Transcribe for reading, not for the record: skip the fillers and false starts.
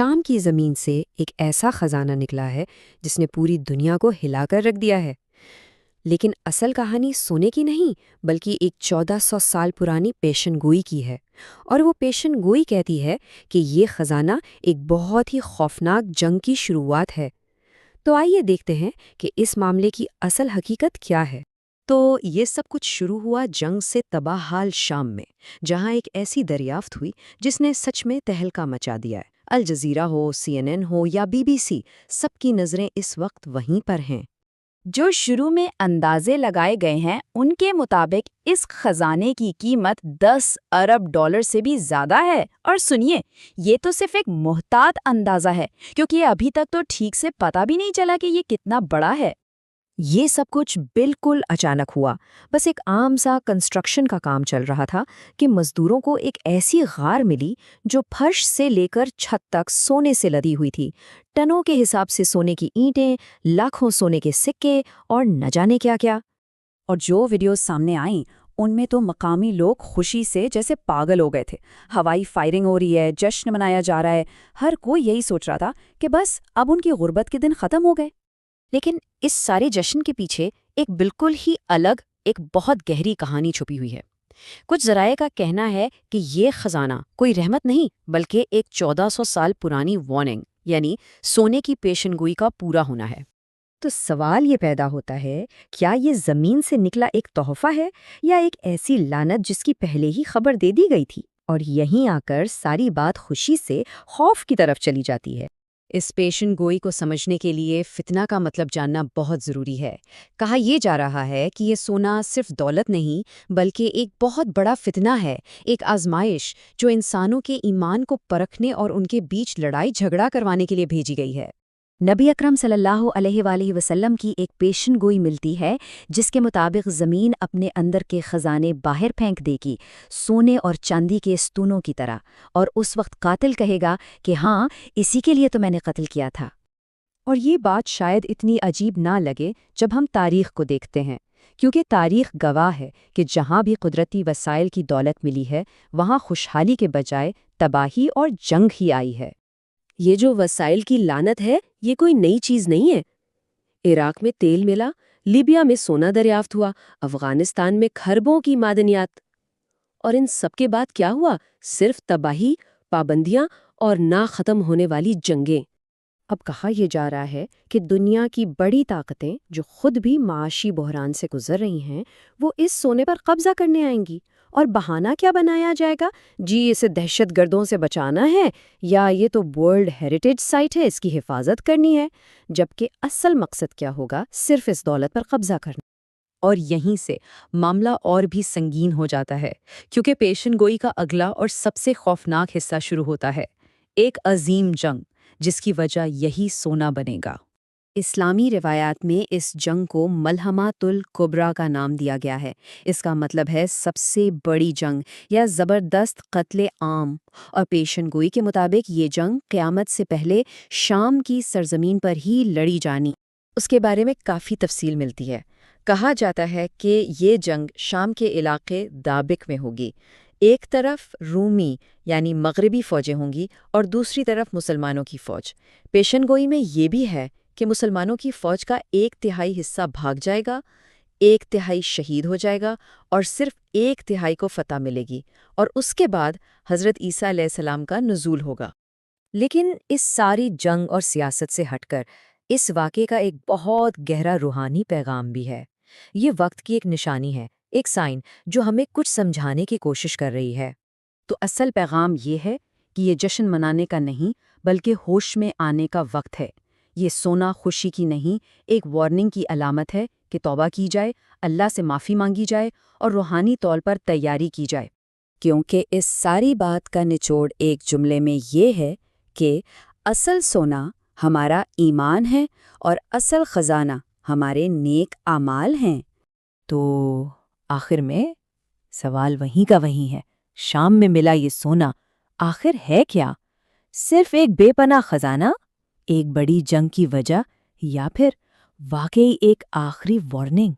شام کی زمین سے ایک ایسا خزانہ نکلا ہے جس نے پوری دنیا کو ہلا کر رکھ دیا ہے۔ لیکن اصل کہانی سونے کی نہیں بلکہ ایک 1400 سال پرانی پیشن گوئی کی ہے، اور وہ پیشن گوئی کہتی ہے کہ یہ خزانہ ایک بہت ہی خوفناک جنگ کی شروعات ہے۔ تو آئیے دیکھتے ہیں کہ اس معاملے کی اصل حقیقت کیا ہے۔ تو یہ سب کچھ شروع ہوا جنگ سے تباہ حال شام میں، جہاں ایک ایسی دریافت ہوئی جس نے سچ میں تہلکہ مچا دیا ہے۔ الجزیرہ ہو، CNN ہو یا BBC، سب کی نظریں اس وقت وہیں پر ہیں۔ جو شروع میں اندازے لگائے گئے ہیں ان کے مطابق اس خزانے کی قیمت 10 ارب ڈالر سے بھی زیادہ ہے۔ اور سنیے، یہ تو صرف ایک محتاط اندازہ ہے، کیونکہ ابھی تک تو ٹھیک سے پتہ بھی نہیں چلا کہ یہ کتنا بڑا ہے۔ یہ سب کچھ بالکل اچانک ہوا۔ بس ایک عام سا کنسٹرکشن کا کام چل رہا تھا کہ مزدوروں کو ایک ایسی غار ملی جو فرش سے لے کر چھت تک سونے سے لدی ہوئی تھی۔ ٹنوں کے حساب سے سونے کی اینٹیں، لاکھوں سونے کے سکے اور نہ جانے کیا کیا۔ اور جو ویڈیوز سامنے آئیں ان میں تو مقامی لوگ خوشی سے جیسے پاگل ہو گئے تھے۔ ہوائی فائرنگ ہو رہی ہے، جشن منایا جا رہا ہے، ہر کوئی یہی سوچ رہا تھا کہ بس اب ان کی غربت کے دن ختم ہو گئے۔ لیکن اس سارے جشن کے پیچھے ایک بالکل ہی الگ، ایک بہت گہری کہانی چھپی ہوئی ہے۔ کچھ ذرائع کا کہنا ہے کہ یہ خزانہ کوئی رحمت نہیں بلکہ ایک 1400 سال پرانی وارننگ، یعنی سونے کی پیشن گوئی کا پورا ہونا ہے۔ تو سوال یہ پیدا ہوتا ہے، کیا یہ زمین سے نکلا ایک تحفہ ہے یا ایک ایسی لعنت جس کی پہلے ہی خبر دے دی گئی تھی؟ اور یہیں آ کر ساری بات خوشی سے خوف کی طرف چلی جاتی ہے۔ اس پیشن گوئی کو سمجھنے کے لیے فتنہ کا مطلب جاننا بہت ضروری ہے۔ کہا یہ جا رہا ہے کہ یہ سونا صرف دولت نہیں بلکہ ایک بہت بڑا فتنہ ہے، ایک آزمائش جو انسانوں کے ایمان کو پرکھنے اور ان کے بیچ لڑائی جھگڑا کروانے کے لیے بھیجی گئی ہے۔ نبی اکرم صلی اللہ علیہ وآلہ وسلم کی ایک پیشن گوئی ملتی ہے جس کے مطابق زمین اپنے اندر کے خزانے باہر پھینک دے گی، سونے اور چاندی کے ستونوں کی طرح، اور اس وقت قاتل کہے گا کہ ہاں، اسی کے لیے تو میں نے قتل کیا تھا۔ اور یہ بات شاید اتنی عجیب نہ لگے جب ہم تاریخ کو دیکھتے ہیں، کیونکہ تاریخ گواہ ہے کہ جہاں بھی قدرتی وسائل کی دولت ملی ہے وہاں خوشحالی کے بجائے تباہی اور جنگ ہی آئی ہے۔ یہ جو وسائل کی لعنت ہے یہ کوئی نئی چیز نہیں ہے۔ عراق میں تیل ملا، لیبیا میں سونا دریافت ہوا، افغانستان میں کھربوں کی معدنیات، اور ان سب کے بعد کیا ہوا؟ صرف تباہی، پابندیاں اور نہ ختم ہونے والی جنگیں۔ اب کہا یہ جا رہا ہے کہ دنیا کی بڑی طاقتیں جو خود بھی معاشی بحران سے گزر رہی ہیں وہ اس سونے پر قبضہ کرنے آئیں گی، اور بہانہ کیا بنایا جائے گا؟ جی اسے دہشت گردوں سے بچانا ہے، یا یہ تو ورلڈ ہیریٹیج سائٹ ہے، اس کی حفاظت کرنی ہے، جبکہ اصل مقصد کیا ہوگا؟ صرف اس دولت پر قبضہ کرنا۔ اور یہیں سے معاملہ اور بھی سنگین ہو جاتا ہے، کیونکہ پیشن گوئی کا اگلا اور سب سے خوفناک حصہ شروع ہوتا ہے، ایک عظیم جنگ جس کی وجہ یہی سونا بنے گا۔ اسلامی روایات میں اس جنگ کو ملحمۃ الکبریٰ کا نام دیا گیا ہے۔ اس کا مطلب ہے سب سے بڑی جنگ یا زبردست قتل عام، اور پیشن گوئی کے مطابق یہ جنگ قیامت سے پہلے شام کی سرزمین پر ہی لڑی جانی۔ اس کے بارے میں کافی تفصیل ملتی ہے۔ کہا جاتا ہے کہ یہ جنگ شام کے علاقے دابق میں ہوگی۔ ایک طرف رومی یعنی مغربی فوجیں ہوں گی اور دوسری طرف مسلمانوں کی فوج۔ پیشن گوئی میں یہ بھی ہے کہ مسلمانوں کی فوج کا 1/3 حصہ بھاگ جائے گا، 1/3 شہید ہو جائے گا، اور صرف 1/3 کو فتح ملے گی، اور اس کے بعد حضرت عیسیٰ علیہ السلام کا نزول ہوگا۔ لیکن اس ساری جنگ اور سیاست سے ہٹ کر اس واقعے کا ایک بہت گہرا روحانی پیغام بھی ہے۔ یہ وقت کی ایک نشانی ہے، ایک سائن جو ہمیں کچھ سمجھانے کی کوشش کر رہی ہے۔ تو اصل پیغام یہ ہے کہ یہ جشن منانے کا نہیں بلکہ ہوش میں آنے کا وقت ہے۔ یہ سونا خوشی کی نہیں، ایک وارننگ کی علامت ہے کہ توبہ کی جائے، اللہ سے معافی مانگی جائے اور روحانی طور پر تیاری کی جائے، کیونکہ اس ساری بات کا نچوڑ ایک جملے میں یہ ہے کہ اصل سونا ہمارا ایمان ہے اور اصل خزانہ ہمارے نیک اعمال ہیں۔ تو آخر میں سوال وہیں کا وہیں ہے، شام میں ملا یہ سونا آخر ہے کیا؟ صرف ایک بے پناہ خزانہ، ایک بڑی جنگ کی وجہ، یا پھر واقعی ایک آخری وارننگ؟